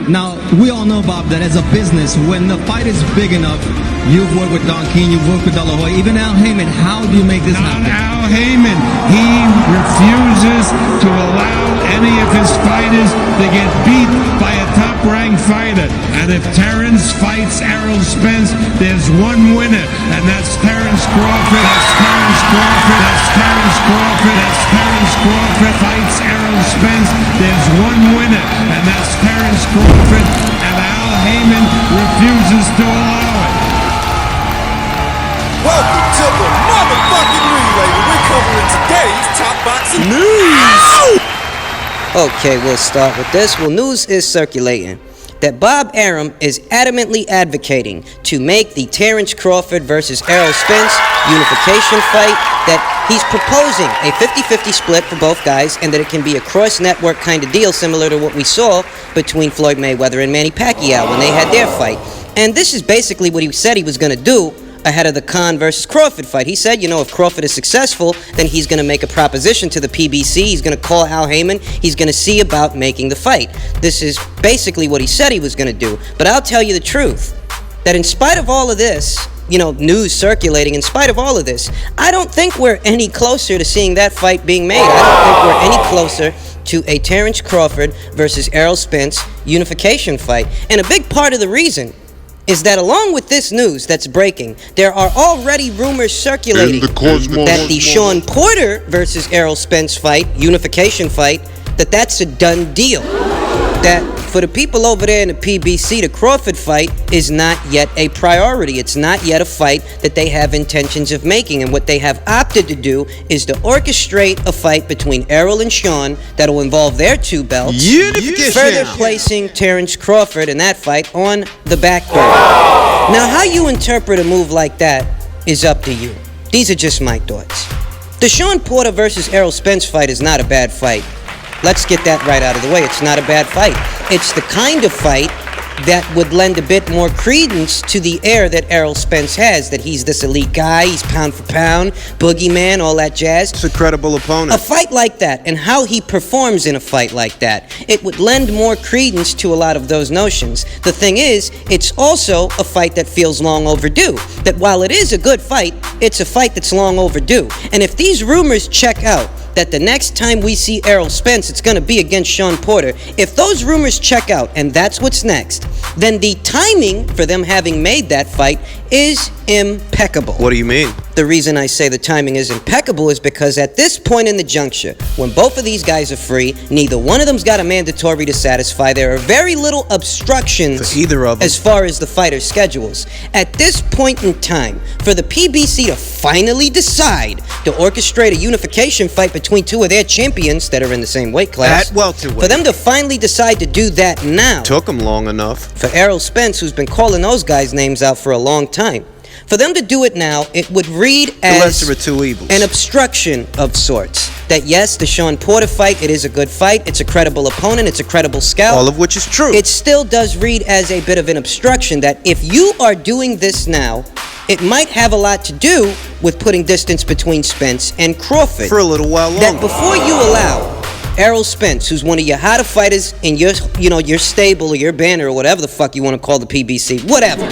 Now, we all know, Bob, that as a business, when the fight is big enough, you've worked with Don King, you've worked with De La Hoya, even Al Heyman. How do you make this happen? Al Heyman, he refuses to allow any of his fighters to get beat by a top-ranked fighter. And if Terrence fights Errol Spence, there's one winner, and that's Terrence Crawford. That's Terrence Crawford. That's Terrence Crawford. That's Terrence Crawford fights Errol Spence. There's one winner, and that's Terrence Crawford. And Al Heyman refuses to allow it. Welcome to the motherfucking relay where we're covering today's top boxing news. Okay, we'll start with this. Well, news is circulating that Bob Arum is adamantly advocating to make the Terrence Crawford versus Errol Spence unification fight, that he's proposing a 50-50 split for both guys, and that it can be a cross-network kind of deal similar to what we saw between Floyd Mayweather and Manny Pacquiao when they had their fight. And this is basically what he said he was going to do ahead of the Khan versus Crawford fight. He said, you know, if Crawford is successful, then he's going to make a proposition to the PBC. He's going to call Al Heyman. He's going to see about making the fight. This is basically what he said he was going to do. But I'll tell you the truth, that in spite of all of this, you know, news circulating, in spite of all of this, I don't think we're any closer to seeing that fight being made. I don't think we're any closer to a Terrence Crawford versus Errol Spence unification fight. And a big part of the reason is that along with this news that's breaking, there are already rumors circulating that the Sean Porter versus Errol Spence fight, unification fight, that's a done deal. That for the people over there in the PBC, the Crawford fight is not yet a priority. It's not yet a fight that they have intentions of making. And what they have opted to do is to orchestrate a fight between Errol and Sean that'll involve their two belts, further placing Terrence Crawford in that fight on the back burner. Now, how you interpret a move like that is up to you. These are just my thoughts. The Sean Porter versus Errol Spence fight is not a bad fight. Let's get that right out of the way. It's not a bad fight. It's the kind of fight that would lend a bit more credence to the air that Errol Spence has, that he's this elite guy, he's pound for pound, boogeyman, all that jazz. It's a credible opponent. A fight like that, and how he performs in a fight like that, it would lend more credence to a lot of those notions. The thing is, it's also a fight that feels long overdue. That while it is a good fight, it's a fight that's long overdue. And if these rumors check out, that the next time we see Errol Spence, it's going to be against Sean Porter. If those rumors check out, and that's what's next, then the timing for them having made that fight is impeccable. What do you mean? The reason I say the timing is impeccable is because at this point in the juncture, when both of these guys are free, neither one of them's got a mandatory to satisfy. There are very little obstructions for either of them as far as the fighters' schedules. At this point in time, for the PBC to finally decide to orchestrate a unification fight between two of their champions that are in the same weight class, at welterweight, for them to finally decide to do that now, took them long enough. For Errol Spence, who's been calling those guys' names out for a long time, for them to do it now, it would read as the lesser of two evils, an obstruction of sorts. That yes, the Sean Porter fight, it is a good fight, it's a credible opponent, it's a credible scout. All of which is true. It still does read as a bit of an obstruction, that if you are doing this now, it might have a lot to do with putting distance between Spence and Crawford. For a little while longer. That before you allow Errol Spence, who's one of your hotter fighters in your, your stable or your banner or whatever the fuck you want to call the PBC, whatever.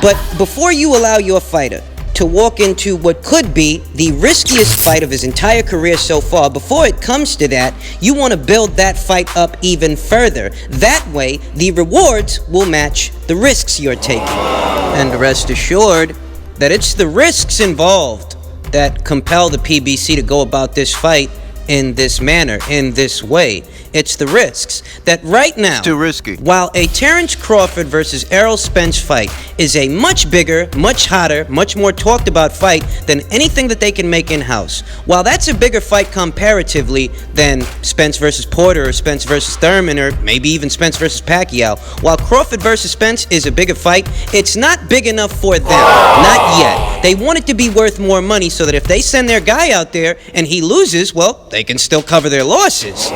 But before you allow your fighter to walk into what could be the riskiest fight of his entire career so far, before it comes to that, you want to build that fight up even further. That way, the rewards will match the risks you're taking. And rest assured that it's the risks involved that compel the PBC to go about this fight in this manner, in this way. It's the risks that right now, it's too risky. While a Terrence Crawford versus Errol Spence fight is a much bigger, much hotter, much more talked about fight than anything that they can make in-house. While that's a bigger fight comparatively than Spence versus Porter or Spence versus Thurman or maybe even Spence versus Pacquiao, while Crawford versus Spence is a bigger fight, it's not big enough for them. Not yet. They want it to be worth more money so that if they send their guy out there and he loses, well, they can still cover their losses.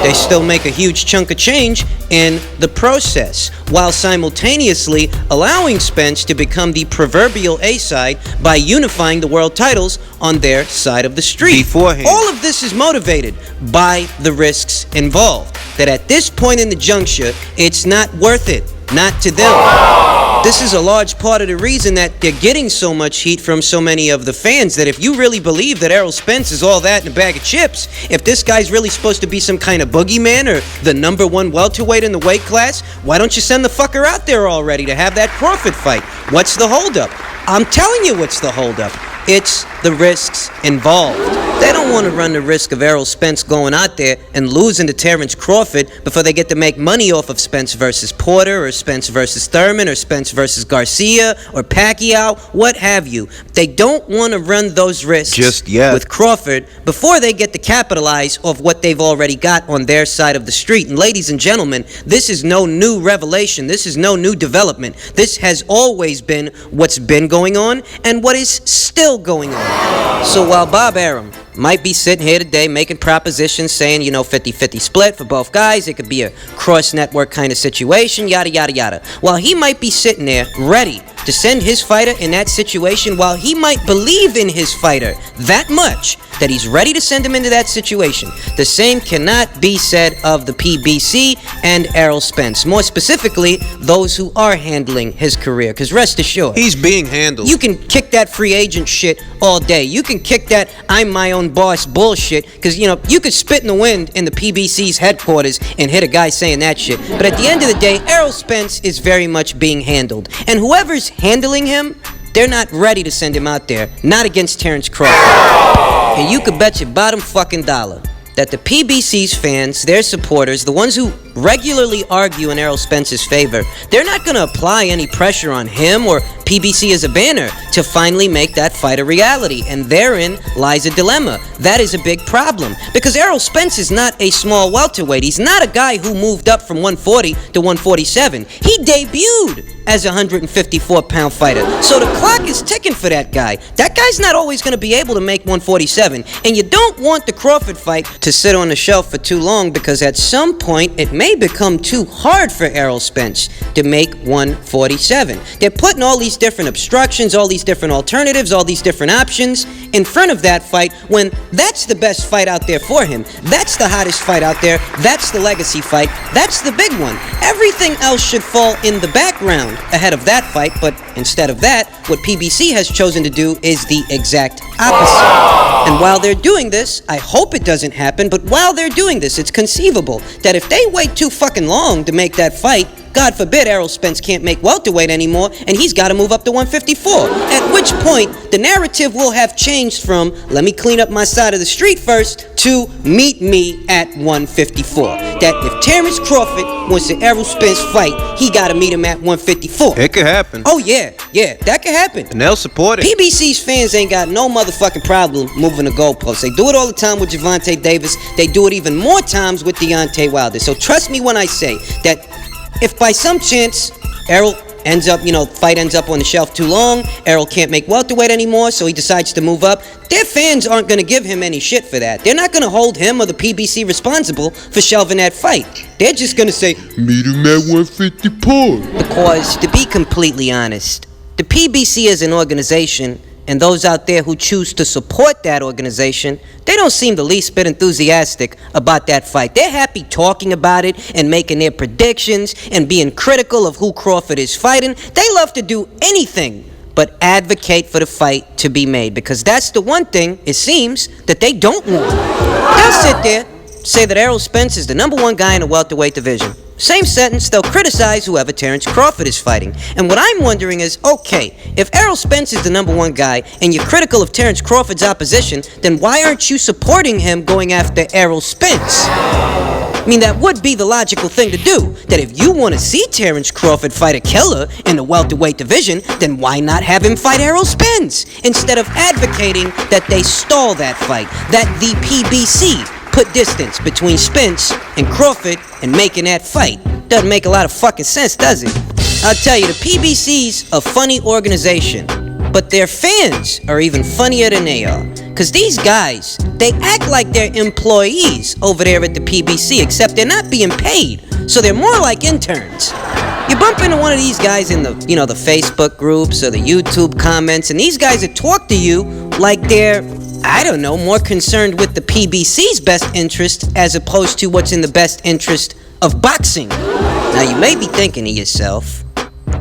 They still make a huge chunk of change in the process, while simultaneously allowing Spence to become the proverbial A-side by unifying the world titles on their side of the street. Beforehand. All of this is motivated by the risks involved. that at this point in the juncture, it's not worth it. Not to them. This is a large part of the reason that they're getting so much heat from so many of the fans, that if you really believe that Errol Spence is all that in a bag of chips, if this guy's really supposed to be some kind of boogeyman or the #1 welterweight in the weight class, why don't you send the fucker out there already to have that Crawford fight? What's the holdup? I'm telling you what's the holdup. It's the risks involved. They don't want to run the risk of Errol Spence going out there and losing to Terrence Crawford before they get to make money off of Spence versus Porter or Spence versus Thurman or Spence versus Garcia or Pacquiao, what have you. They don't want to run those risks Just yet. with Crawford before they get to capitalize off what they've already got on their side of the street. And ladies and gentlemen, this is no new revelation. This is no new development. This has always been what's been going on and what is still going on. So while Bob Arum might be sitting here today making propositions saying, 50-50 split for both guys, it could be a cross-network kind of situation, yada, yada, yada. While he might be sitting there ready to send his fighter in that situation, while he might believe in his fighter that much that he's ready to send him into that situation, the same cannot be said of the PBC and Errol Spence. More specifically, those who are handling his career. Because rest assured, He's being handled. you can kick that free agent shit all day. You can kick that I'm my own boss bullshit, because, you could spit in the wind in the PBC's headquarters and hit a guy saying that shit. But at the end of the day, Errol Spence is very much being handled. And whoever's handling him, they're not ready to send him out there. Not against Terrence Crawford. And you could bet your bottom fucking dollar that the PBC's fans, their supporters, the ones who regularly argue in Errol Spence's favor, they're not going to apply any pressure on him or PBC as a banner to finally make that fight a reality. And therein lies a dilemma. That is a big problem. Because Errol Spence is not a small welterweight. He's not a guy who moved up from 140 to 147. He debuted as a 154-pound fighter. So the clock is ticking for that guy. That guy's not always going to be able to make 147. And you don't want the Crawford fight to sit on the shelf for too long, because at some point it may become too hard for Errol Spence to make 147. They're putting all these different obstructions, all these different alternatives, all these different options in front of that fight, when that's the best fight out there for him. That's the hottest fight out there. That's the legacy fight. That's the big one. Everything else should fall in the background ahead of that fight, but instead of that, what PBC has chosen to do is the exact opposite. And while they're doing this, I hope it doesn't happen, but while they're doing this, it's conceivable that if they wait too fucking long to make that fight, God forbid Errol Spence can't make welterweight anymore, and he's got to move up to 154. At which point, the narrative will have changed from, let me clean up my side of the street first, to meet me at 154. That if Terrence Crawford wants to Errol Spence fight, he got to meet him at 154. It could happen. Oh yeah, that could happen. And they'll support it. PBC's fans ain't got no motherfucking problem moving the goalposts. They do it all the time with Gervonta Davis. They do it even more times with Deontay Wilder. So trust me when I say that if by some chance Errol ends up, fight ends up on the shelf too long, Errol can't make welterweight anymore, so he decides to move up, their fans aren't going to give him any shit for that. They're not going to hold him or the PBC responsible for shelving that fight. They're just going to say, Meet him at 154. because, to be completely honest, the PBC as an organization, and those out there who choose to support that organization, they don't seem the least bit enthusiastic about that fight. They're happy talking about it and making their predictions and being critical of who Crawford is fighting. They love to do anything but advocate for the fight to be made, because that's the one thing, it seems, that they don't want. They'll sit there, say that Errol Spence is the #1 guy in the welterweight division. Same sentence, they'll criticize whoever Terrence Crawford is fighting. And what I'm wondering is, okay, if Errol Spence is the #1 guy and you're critical of Terrence Crawford's opposition, then why aren't you supporting him going after Errol Spence? I mean, that would be the logical thing to do. That if you want to see Terrence Crawford fight a killer in the welterweight division, then why not have him fight Errol Spence? Instead of advocating that they stall that fight, that the PBC put distance between Spence and Crawford and making that fight. Doesn't make a lot of fucking sense, does it? I'll tell you, the PBC's a funny organization, but their fans are even funnier than they are. Cause these guys, they act like they're employees over there at the PBC, except they're not being paid, so they're more like interns. You bump into one of these guys in the, the Facebook groups or the YouTube comments, and these guys that talk to you like they're I don't know, more concerned with the PBC's best interest as opposed to what's in the best interest of boxing. Now you may be thinking to yourself,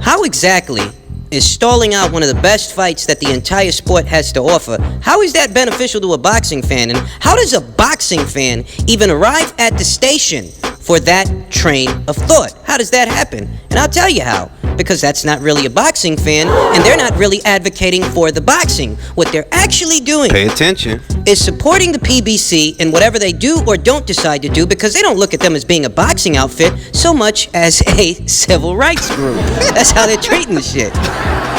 how exactly is stalling out one of the best fights that the entire sport has to offer, how is that beneficial to a boxing fan? And how does a boxing fan even arrive at the station for that train of thought? How does that happen? And I'll tell you how. Because that's not really a boxing fan, and they're not really advocating for the boxing. What they're actually doing Pay attention. is supporting the PBC in whatever they do or don't decide to do, because they don't look at them as being a boxing outfit so much as a civil rights group. That's how they're treating the shit.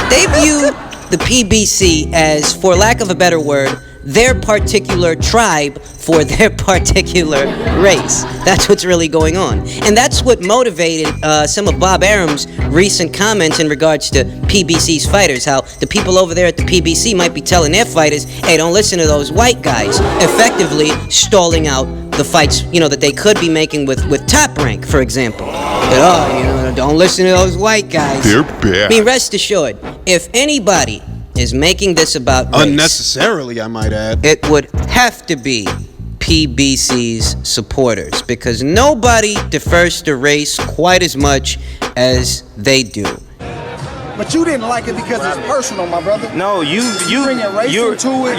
They view the PBC as, for lack of a better word, their particular tribe for their particular race. That's what's really going on. And that's what motivated some of Bob Arum's recent comments in regards to PBC's fighters, how the people over there at the PBC might be telling their fighters, hey, don't listen to those white guys, effectively stalling out the fights, that they could be making with Top Rank, for example. That, don't listen to those white guys. They're bad. I mean, rest assured, if anybody is making this about race, Unnecessarily, I might add. it would have to be PBC's supporters, because nobody defers to race quite as much as they do. But you didn't like it because it's personal, my brother. No, you bringing race into it.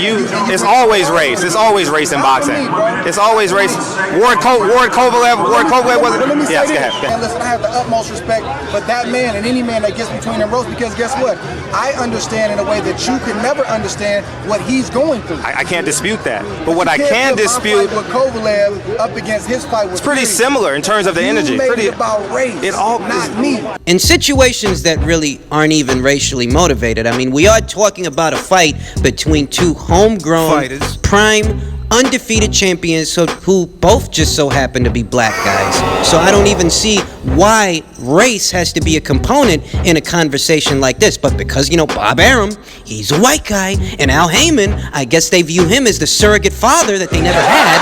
It's always race. It's always race in boxing. It's always race. Ward Kovalev was. But let me say Yes, this. go ahead. And listen, I have the utmost respect for that man and any man that gets between them ropes, because guess what? I understand in a way that you could never understand what he's going through. I can't dispute that. But what I You can can't put my dispute, fight with Kovalev up against his fight with it's pretty Fury. similar in terms of the energy. You made Pretty it about race, not me. In situations that really aren't even racially motivated, I mean, we are talking about a fight between two homegrown, Fighters. prime, undefeated champions who both just so happen to be black guys. So I don't even see why race has to be a component in a conversation like this. But because, Bob Arum, he's a white guy, and Al Heyman, I guess they view him as the surrogate father that they never had,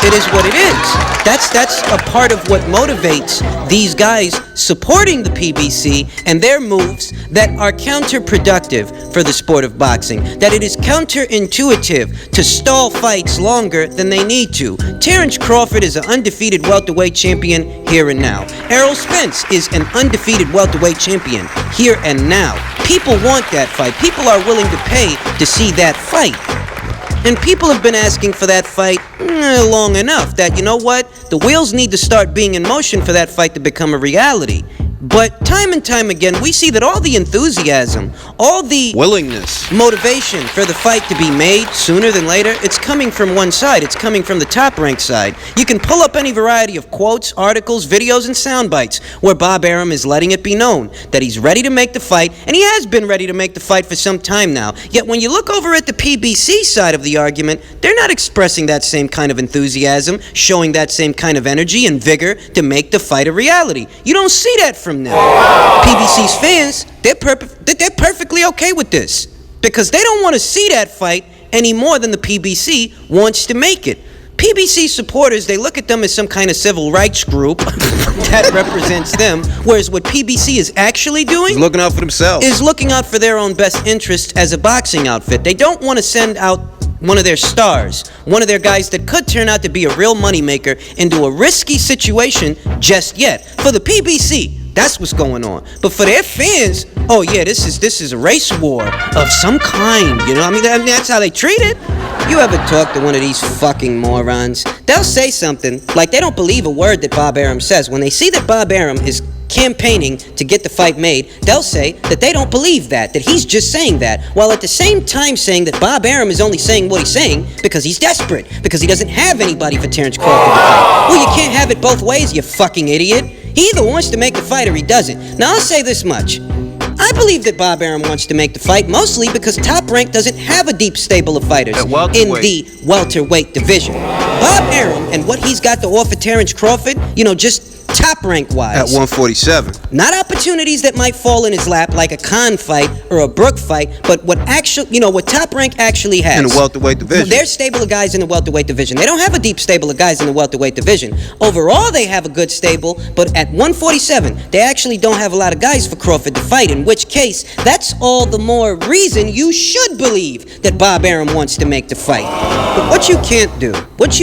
it is what it is. That's a part of what motivates these guys supporting the PBC and their moves that are counterproductive for the sport of boxing. That it is counterintuitive to stall fights longer than they need to. Terrence Crawford is an undefeated welterweight champion here and now. Errol Spence is an undefeated welterweight champion here and now. People want that fight. People are willing to pay to see that fight. And people have been asking for that fight long enough that, the wheels need to start being in motion for that fight to become a reality. But time and time again, we see that all the enthusiasm, all the Willingness. motivation for the fight to be made sooner than later, it's coming from one side. It's coming from the Top Rank side. You can pull up any variety of quotes, articles, videos, and sound bites where Bob Arum is letting it be known that he's ready to make the fight, and he has been ready to make the fight for some time now. Yet when you look over at the PBC side of the argument, they're not expressing that same kind of enthusiasm, showing that same kind of energy and vigor to make the fight a reality. You don't see that from them. PBC's fans, they're perfectly okay with this, because they don't want to see that fight any more than the PBC wants to make it. PBC supporters, they look at them as some kind of civil rights group that represents them, whereas what PBC is actually doing He's looking out for themselves. is looking out for their own best interests as a boxing outfit. They don't want to send out one of their stars, one of their guys that could turn out to be a real moneymaker, into a risky situation just yet. For the PBC, that's what's going on. But for their fans, oh yeah, this is a race war of some kind. That's how they treat it. You ever talk to one of these fucking morons? They'll say something like they don't believe a word that Bob Arum says. When they see that Bob Arum is campaigning to get the fight made, they'll say that they don't believe that he's just saying that, while at the same time saying that Bob Arum is only saying what he's saying because he's desperate, because he doesn't have anybody for Terrence Crawford to fight. Well, you can't have it both ways, you fucking idiot. He either wants to make the fight or he doesn't. Now, I'll say this much. I believe that Bob Arum wants to make the fight, mostly because Top Rank doesn't have a deep stable of fighters in the welterweight division. Bob Arum and what he's got to offer Terrence Crawford, just top rank wise. At 147. Not opportunities that might fall in his lap like a Khan fight or a Brook fight, but what Top Rank actually has. In the welterweight division. There's stable of guys in the welterweight division. They don't have a deep stable of guys in the welterweight division. Overall, they have a good stable, but at 147, they actually don't have a lot of guys for Crawford to fight, in which case, that's all the more reason you should believe that Bob Arum wants to make the fight. But what you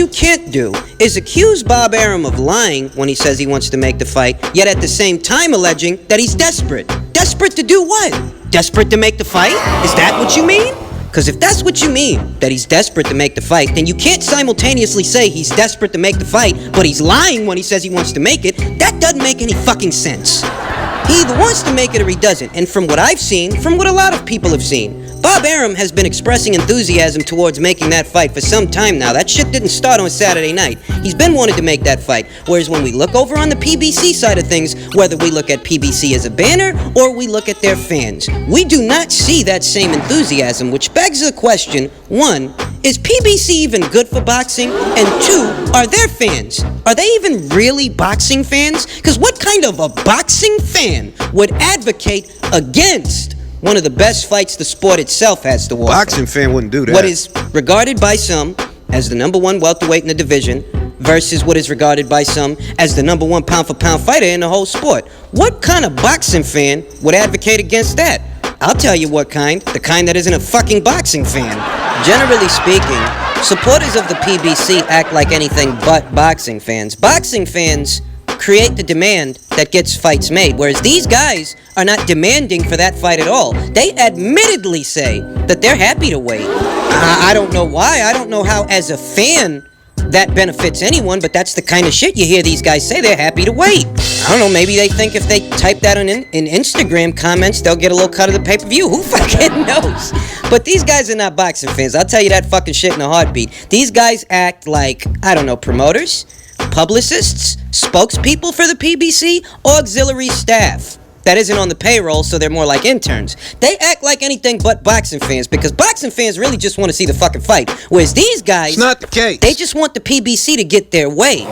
can't do is accuse Bob Arum of lying when he says he wants to make the fight, yet at the same time alleging that he's desperate. Desperate to do what? Desperate to make the fight? Is that what you mean? Because if that's what you mean, that he's desperate to make the fight, then you can't simultaneously say he's desperate to make the fight, but he's lying when he says he wants to make it. That doesn't make any fucking sense. He either wants to make it or he doesn't, and from what I've seen, from what a lot of people have seen, Bob Arum has been expressing enthusiasm towards making that fight for some time now. That shit didn't start on Saturday night. He's been wanting to make that fight. Whereas when we look over on the PBC side of things, whether we look at PBC as a banner or we look at their fans, we do not see that same enthusiasm, which begs the question, one, is PBC even good for boxing? And two, are their fans? Are they even really boxing fans? Because what kind of a boxing fan would advocate against one of the best fights the sport itself has to offer? Boxing fan wouldn't do that. What is regarded by some as the number one welterweight in the division versus what is regarded by some as the number one pound-for-pound fighter in the whole sport. What kind of boxing fan would advocate against that? I'll tell you what kind. The kind that isn't a fucking boxing fan. Generally speaking, supporters of the PBC act like anything but boxing fans. Boxing fans create the demand that gets fights made, whereas these guys are not demanding for that fight at all. They admittedly say that they're happy to wait. I don't know why. I don't know how, as a fan, that benefits anyone, but that's the kind of shit you hear these guys say. They're happy to wait. I don't know, maybe they think if they type that in Instagram comments, they'll get a little cut of the pay-per-view. Who fucking knows? But these guys are not boxing fans. I'll tell you that fucking shit in a heartbeat. These guys act like, I don't know, promoters, publicists, spokespeople for the PBC, auxiliary staff that isn't on the payroll, so they're more like interns. They act like anything but boxing fans, because boxing fans really just want to see the fucking fight, whereas these guys, It's not the case. they just want the PBC to get their way.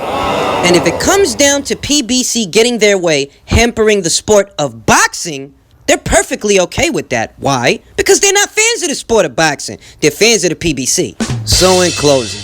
And if it comes down to PBC getting their way, hampering the sport of boxing, they're perfectly okay with that. Why? Because they're not fans of the sport of boxing. They're fans of the PBC. So in closing,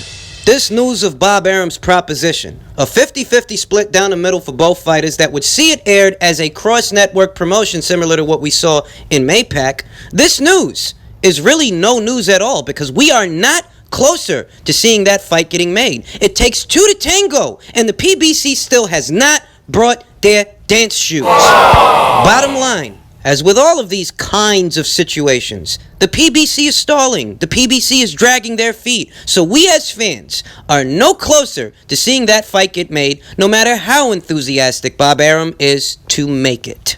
this news of Bob Arum's proposition, a 50-50 split down the middle for both fighters that would see it aired as a cross-network promotion similar to what we saw in Maypac, this news is really no news at all, because we are not closer to seeing that fight getting made. It takes two to tango, and the PBC still has not brought their dance shoes. Bottom line, as with all of these kinds of situations, the PBC is stalling. The PBC is dragging their feet. So we as fans are no closer to seeing that fight get made, no matter how enthusiastic Bob Arum is to make it.